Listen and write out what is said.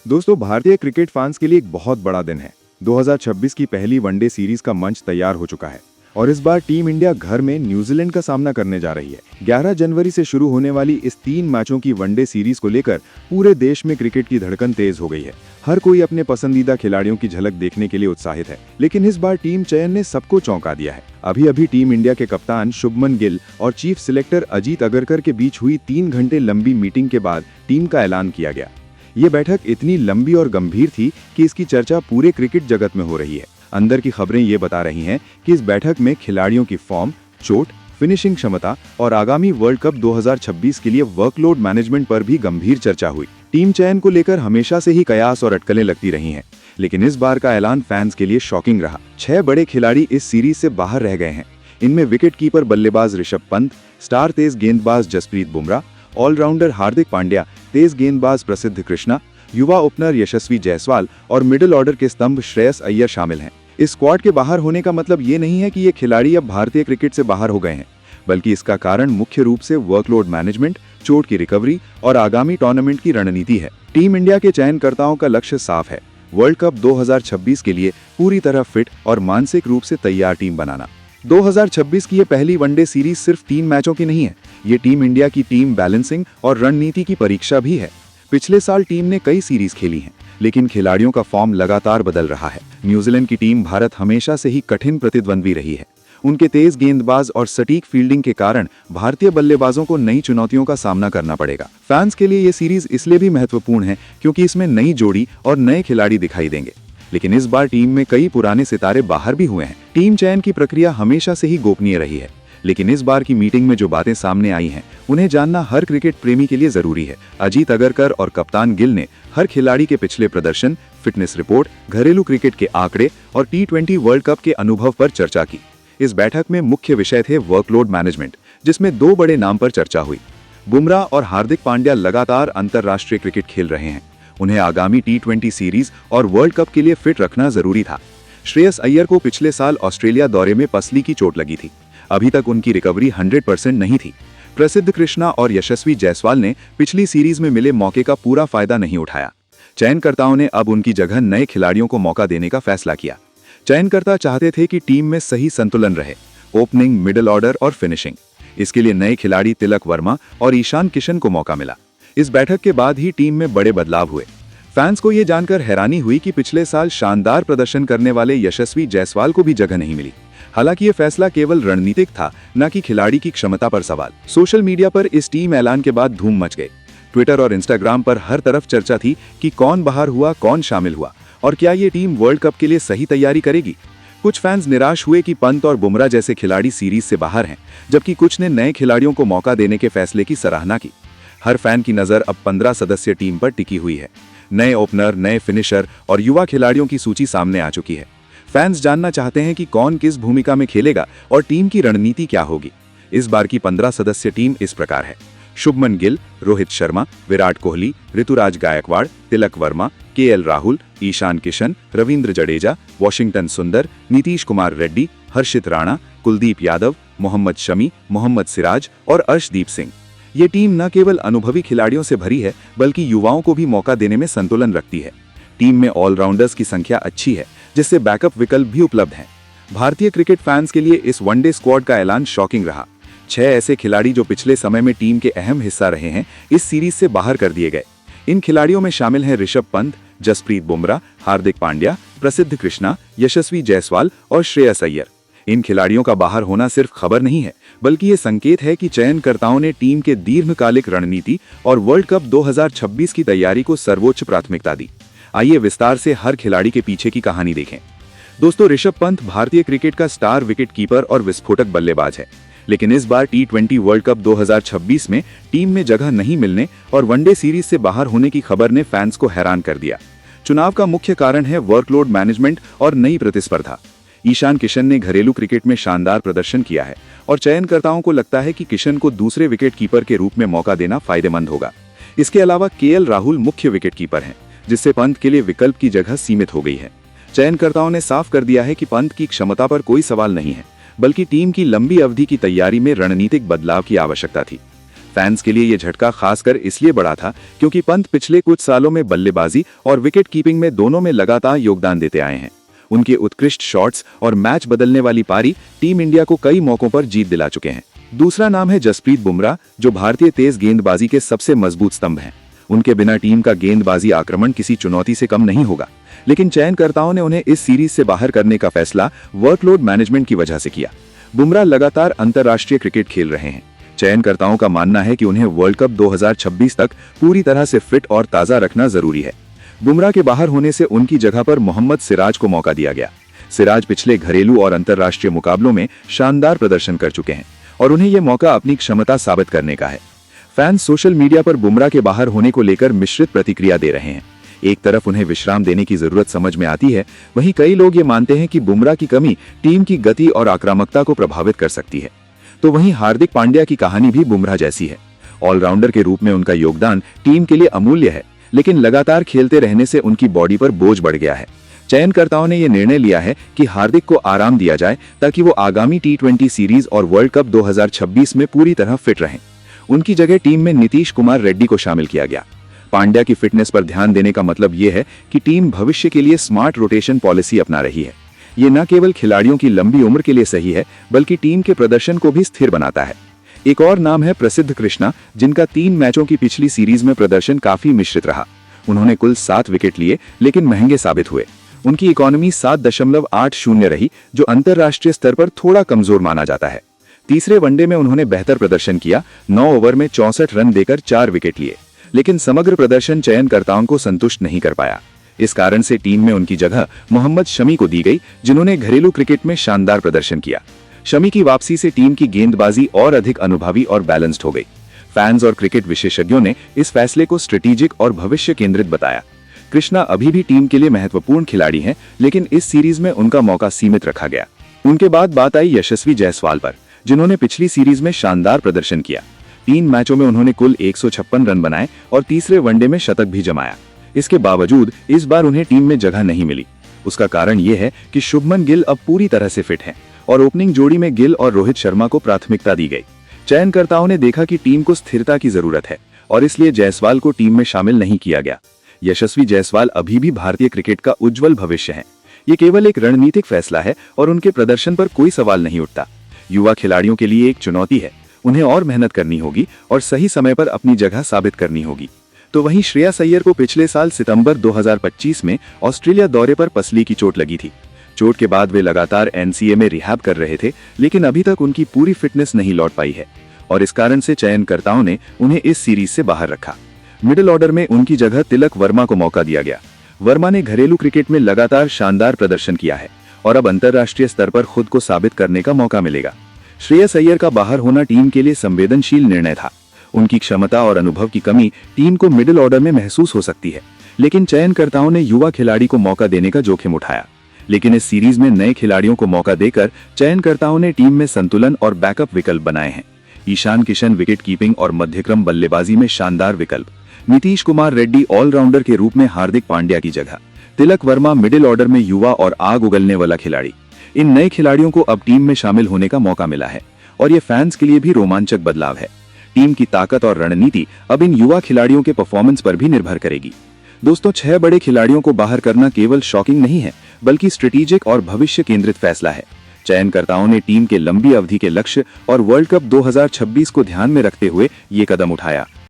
दोस्तों, भारतीय cricket fans के लिए एक बहुत बड़ा दिन है। 2026 की पहली वनडे सीरीज का मंच तैयार हो चुका है और इस बार टीम इंडिया घर में न्यूजीलैंड का सामना करने जा रही है। 11 जनवरी से शुरू होने वाली इस 3 मैचों की वनडे सीरीज को लेकर पूरे देश में क्रिकेट की धड़कन तेज हो गई है। हर कोई अपने पसंदीदा खिलाड़ियों की झलक देखने के लिए उत्साहित है, लेकिन इस बार टीम चयन ने सबको चौंका दिया है। अभी टीम इंडिया के कप्तान शुभमन गिल और चीफ सिलेक्टर अजीत अगरकर के बीच हुई 3 घंटे लंबी मीटिंग के बाद टीम का ऐलान किया गया। ये बैठक इतनी लंबी और गंभीर थी कि इसकी चर्चा पूरे क्रिकेट जगत में हो रही है। अंदर की खबरें ये बता रही हैं कि इस बैठक में खिलाड़ियों की फॉर्म, चोट, फिनिशिंग क्षमता और आगामी वर्ल्ड कप 2026 के लिए वर्कलोड मैनेजमेंट पर भी गंभीर चर्चा हुई। टीम चयन को लेकर हमेशा से ही कयास और अटकलें लगती रही हैं, लेकिन इस बार का ऐलान फैंस के लिए शॉकिंग रहा। 6 बड़े खिलाड़ी इस सीरीज से बाहर रह गए हैं। इनमें विकेट कीपर बल्लेबाज ऋषभ पंत, स्टार तेज गेंदबाज जसप्रीत बुमराह, ऑलराउंडर हार्दिक पांड्या, तेज गेंदबाज प्रसिद्ध कृष्णा, युवा ओपनर यशस्वी जायसवाल और मिडिल ऑर्डर के स्तंभ श्रेयस अय्यर शामिल हैं। इस स्क्वाड के बाहर होने का मतलब ये नहीं है कि ये खिलाड़ी अब भारतीय क्रिकेट से बाहर हो गए हैं, बल्कि इसका कारण मुख्य रूप से वर्कलोड मैनेजमेंट, चोट की रिकवरी और आगामी टूर्नामेंट की रणनीति है। टीम इंडिया के चयनकर्ताओं का लक्ष्य साफ है, वर्ल्ड कप 2026 के लिए पूरी तरह फिट और मानसिक रूप से तैयार टीम बनाना। 2026 की ये पहली वनडे सीरीज सिर्फ 3 मैचों की नहीं है, ये टीम इंडिया की टीम बैलेंसिंग और रणनीति की परीक्षा भी है। पिछले साल टीम ने कई सीरीज खेली हैं, लेकिन खिलाड़ियों का फॉर्म लगातार बदल रहा है। न्यूजीलैंड की टीम भारत हमेशा से ही कठिन प्रतिद्वंद्वी रही है। उनके तेज गेंदबाज और सटीक फील्डिंग के कारण भारतीय बल्लेबाजों को नई चुनौतियों का सामना करना पड़ेगा। फैंस के लिए ये सीरीज इसलिए भी महत्वपूर्ण है क्योंकि इसमें नई जोड़ी और नए खिलाड़ी दिखाई देंगे, लेकिन इस बार टीम में कई पुराने सितारे बाहर भी हुए हैं। टीम चयन की प्रक्रिया हमेशा से ही गोपनीय रही है, लेकिन इस बार की मीटिंग में जो बातें सामने आई हैं, उन्हें जानना हर क्रिकेट प्रेमी के लिए जरूरी है। अजीत अगरकर और कप्तान गिल ने हर खिलाड़ी के पिछले प्रदर्शन, फिटनेस रिपोर्ट, घरेलू क्रिकेट के आंकड़े और T20 वर्ल्ड कप के अनुभव पर चर्चा की। इस बैठक में मुख्य विषय थे वर्कलोड मैनेजमेंट, जिसमें 2 बड़े नाम पर चर्चा हुई। बुमराह और हार्दिक पांड्या लगातार अंतर्राष्ट्रीय क्रिकेट खेल रहे हैं, उन्हें आगामी T20 सीरीज और वर्ल्ड कप के लिए फिट रखना जरूरी था। श्रेयस अय्यर को पिछले साल ऑस्ट्रेलिया दौरे में पसली की चोट लगी थी, अभी तक उनकी रिकवरी 100% नहीं थी। प्रसिद्ध कृष्णा और यशस्वी जायसवाल ने पिछली सीरीज में मिले मौके का पूरा फायदा नहीं उठाया। चयनकर्ताओं ने अब उनकी जगह नए खिलाड़ियों को मौका देने का फैसला किया। चयनकर्ता चाहते थे कि टीम में सही संतुलन रहे, ओपनिंग, मिडिल ऑर्डर और फिनिशिंग। इसके लिए नए खिलाड़ी तिलक वर्मा और ईशान किशन को मौका मिला। इस बैठक के बाद ही टीम में बड़े बदलाव हुए। फैंस को यह जानकर हैरानी हुई कि पिछले साल शानदार प्रदर्शन करने वाले यशस्वी जायसवाल को भी जगह नहीं मिली। हालांकि ये फैसला केवल रणनीतिक था, न कि खिलाड़ी की क्षमता पर सवाल। सोशल मीडिया पर इस टीम ऐलान के बाद धूम मच गई। ट्विटर और इंस्टाग्राम पर हर तरफ चर्चा थी कि कौन बाहर हुआ, कौन शामिल हुआ और क्या ये टीम वर्ल्ड कप के लिए सही तैयारी करेगी। कुछ फैंस निराश हुए कि पंत और बुमराह जैसे खिलाड़ी सीरीज से बाहर हैं, जबकि कुछ ने नए खिलाड़ियों को मौका देने के फैसले की सराहना की। हर फैन की नजर अब 15 सदस्यीय टीम पर टिकी हुई है। नए ओपनर, नए फिनिशर और युवा खिलाड़ियों की सूची सामने आ चुकी है। फैंस जानना चाहते हैं कि कौन किस भूमिका में खेलेगा और टीम की रणनीति क्या होगी। इस बार की 15 सदस्यीय टीम इस प्रकार है: शुभमन गिल, रोहित शर्मा, विराट कोहली, ऋतुराज गायकवाड़, तिलक वर्मा, KL राहुल, ईशान किशन, रविंद्र जडेजा, वॉशिंगटन सुंदर, नीतीश कुमार रेड्डी, हर्षित राणा, कुलदीप यादव, मोहम्मद शमी, मोहम्मद सिराज और अर्शदीप सिंह। ये टीम न केवल अनुभवी खिलाड़ियों से भरी है, बल्कि युवाओं को भी मौका देने में संतुलन रखती है। टीम में ऑलराउंडर्स की संख्या अच्छी है, जिससे बैकअप विकल्प भी उपलब्ध हैं। भारतीय क्रिकेट फैंस के लिए इस वनडे स्क्वाड का ऐलान शॉकिंग रहा। 6 ऐसे खिलाड़ी जो पिछले समय में टीम के अहम हिस्सा रहे हैं, इस सीरीज से बाहर कर दिए गए। इन खिलाड़ियों में शामिल हैं ऋषभ पंत, जसप्रीत बुमराह, हार्दिक पांड्या, प्रसिद्ध कृष्णा, यशस्वी जायसवाल और श्रेयस अय्यर। इन खिलाड़ियों का बाहर होना सिर्फ खबर नहीं है, बल्कि ये संकेत है कि चयनकर्ताओं ने टीम के दीर्घकालिक रणनीति और वर्ल्ड कप 2026 की तैयारी को सर्वोच्च प्राथमिकता दी। आइए विस्तार से हर खिलाड़ी के पीछे की कहानी देखें। दोस्तों, ऋषभ पंत भारतीय क्रिकेट का स्टार विकेट कीपर और विस्फोटक बल्लेबाज है, लेकिन इस बार T20 वर्ल्ड कप 2026 में टीम में जगह नहीं मिलने और वनडे सीरीज से बाहर होने की खबर ने फैंस को हैरान कर दिया। चुनाव का मुख्य कारण है वर्कलोड मैनेजमेंट और नई प्रतिस्पर्धा। ईशान किशन ने घरेलू क्रिकेट में शानदार प्रदर्शन किया है और चयनकर्ताओं को लगता है कि किशन को दूसरे विकेट कीपर के रूप में मौका देना फायदेमंद होगा। इसके अलावा KL राहुल मुख्य विकेट कीपर हैं, जिससे पंत के लिए विकल्प की जगह सीमित हो गई है। चयनकर्ताओं ने साफ कर दिया है कि पंत की क्षमता पर कोई सवाल नहीं है, बल्कि टीम की लंबी अवधि की तैयारी में रणनीतिक बदलाव की आवश्यकता थी। फैंस के लिए ये झटका खासकर इसलिए बड़ा था क्योंकि पंत पिछले कुछ सालों में बल्लेबाजी और विकेट कीपिंग में दोनों में लगातार योगदान देते आए हैं। उनके उत्कृष्ट शॉट्स और मैच बदलने वाली पारी टीम इंडिया को कई मौकों पर जीत दिला चुके हैं। दूसरा नाम है जसप्रीत बुमराह, जो भारतीय तेज गेंदबाजी के सबसे मजबूत स्तंभ हैं। उनके बिना टीम का गेंदबाजी आक्रमण किसी चुनौती से कम नहीं होगा, लेकिन चयनकर्ताओं ने उन्हें इस सीरीज से बाहर करने का फैसला वर्कलोड मैनेजमेंट की वजह से किया। बुमराह लगातार अंतर्राष्ट्रीय क्रिकेट खेल रहे हैं। चयनकर्ताओं का मानना है कि उन्हें वर्ल्ड कप 2026 तक पूरी तरह से फिट और ताजा रखना जरूरी है। बुमराह के बाहर होने से उनकी जगह पर मोहम्मद सिराज को मौका दिया गया। सिराज पिछले घरेलू और अंतर्राष्ट्रीय मुकाबलों में शानदार प्रदर्शन कर चुके हैं और उन्हें यह मौका अपनी क्षमता साबित करने का है। फैंस सोशल मीडिया पर बुमराह के बाहर होने को लेकर मिश्रित प्रतिक्रिया दे रहे हैं। एक तरफ उन्हें विश्राम देने की जरूरत समझ में आती है, वहीं कई लोग ये मानते हैं कि बुमराह की कमी टीम की गति और आक्रामकता को प्रभावित कर सकती है। तो वहीं हार्दिक पांड्या की कहानी भी बुमराह जैसी है। ऑलराउंडर के रूप में उनका योगदान टीम के लिए अमूल्य है, लेकिन लगातार खेलते रहने से उनकी बॉडी पर बोझ बढ़ गया है। चयनकर्ताओं ने यह निर्णय लिया है कि हार्दिक को आराम दिया जाए ताकि वो आगामी T20 सीरीज और वर्ल्ड कप 2026 में पूरी तरह फिट रहें। उनकी जगह टीम में नीतीश कुमार रेड्डी को शामिल किया गया। पांड्या की फिटनेस पर ध्यान देने का मतलब ये है कि टीम भविष्य के लिए स्मार्ट रोटेशन पॉलिसी अपना रही है। ये न केवल खिलाड़ियों की लंबी उम्र के लिए सही है, बल्कि टीम के प्रदर्शन को भी स्थिर बनाता है। एक और नाम है प्रसिद्ध कृष्णा, जिनका 3 मैचों की पिछली सीरीज में प्रदर्शन काफी मिश्रित रहा। उन्होंने कुल 7 विकेट लिए, लेकिन महंगे साबित हुए। उनकी इकोनॉमी 7.80 रही, जो अंतर्राष्ट्रीय स्तर पर थोड़ा कमजोर माना जाता है। तीसरे वनडे में उन्होंने बेहतर प्रदर्शन किया, 9 ओवर में 64 रन देकर 4 विकेट लिए, लेकिन समग्र प्रदर्शन चयनकर्ताओं को संतुष्ट नहीं कर पाया। इस कारण से टीम में उनकी जगह मोहम्मद शमी को दी गई, जिन्होंने घरेलू क्रिकेट में शानदार प्रदर्शन किया। शमी की वापसी से टीम की गेंदबाजी और अधिक अनुभवी और बैलेंस्ड हो गई। फैंस और क्रिकेट विशेषज्ञों ने इस फैसले को स्ट्रेटेजिक और भविष्य केंद्रित बताया। कृष्णा अभी भी टीम के लिए महत्वपूर्ण खिलाड़ी हैं, लेकिन इस सीरीज में उनका मौका सीमित रखा गया। उनके बाद बात आई यशस्वी जायसवाल पर, जिन्होंने पिछली सीरीज में शानदार प्रदर्शन किया। 3 मैचों में उन्होंने कुल 156 रन बनाए और तीसरे वनडे में शतक भी जमाया। इसके बावजूद इस बार उन्हें टीम में जगह नहीं मिली। उसका कारण ये है कि शुभमन गिल अब पूरी तरह से फिट हैं और ओपनिंग जोड़ी में गिल और रोहित शर्मा को प्राथमिकता दी गई। चयनकर्ताओं ने देखा कि टीम को स्थिरता की जरूरत है और इसलिए जायसवाल को टीम में शामिल नहीं किया गया। यशस्वी जायसवाल अभी भी भारतीय क्रिकेट का उज्जवल भविष्य है। ये केवल एक रणनीतिक फैसला है और उनके प्रदर्शन पर कोई सवाल नहीं उठता। युवा खिलाड़ियों के लिए एक चुनौती है, उन्हें और मेहनत करनी होगी और सही समय पर अपनी जगह साबित करनी होगी। तो वहीं श्रेयस अय्यर को पिछले साल सितंबर 2025 में ऑस्ट्रेलिया दौरे पर पसली की चोट लगी थी। चोट के बाद वे लगातार NCA में रिहैब कर रहे थे, लेकिन अभी तक उनकी पूरी फिटनेस नहीं लौट पाई है और इस कारण से चयनकर्ताओं ने उन्हें इस सीरीज से बाहर रखा। मिडिल ऑर्डर में उनकी जगह तिलक वर्मा को मौका दिया गया। वर्मा ने घरेलू क्रिकेट में लगातार शानदार प्रदर्शन किया है और अब अंतर्राष्ट्रीय स्तर पर खुद को साबित करने का मौका मिलेगा। श्रेयस अय्यर का बाहर होना टीम के लिए संवेदनशील निर्णय था। उनकी क्षमता और अनुभव की कमी टीम को मिडिल ऑर्डर में महसूस हो सकती है, लेकिन चयनकर्ताओं ने युवा खिलाड़ी को मौका देने का जोखिम उठाया। लेकिन इस सीरीज में नए खिलाड़ियों को मौका देकर चयनकर्ताओं ने टीम में संतुलन और बैकअप विकल्प बनाए हैं। ईशान किशन विकेट कीपिंग और मध्यक्रम बल्लेबाजी में शानदार विकल्प, नीतीश कुमार रेड्डी ऑलराउंडर के रूप में हार्दिक पांड्या की जगह, तिलक वर्मा मिडिल ऑर्डर में युवा और आग उगलने वाला खिलाड़ी। इन नए खिलाड़ियों को अब टीम में शामिल होने का मौका मिला है और ये फैंस के लिए भी रोमांचक बदलाव है। टीम की ताकत और रणनीति अब इन युवा खिलाड़ियों के परफॉर्मेंस पर भी निर्भर करेगी। दोस्तों, 6 बड़े खिलाड़ियों को बाहर करना केवल शॉकिंग नहीं है, बल्कि स्ट्रेटेजिक और भविष्य केंद्रित फैसला है। चयनकर्ताओं ने टीम के लंबी अवधि के लक्ष्य और वर्ल्ड कप 2026 को ध्यान में रखते हुए ये कदम उठाया।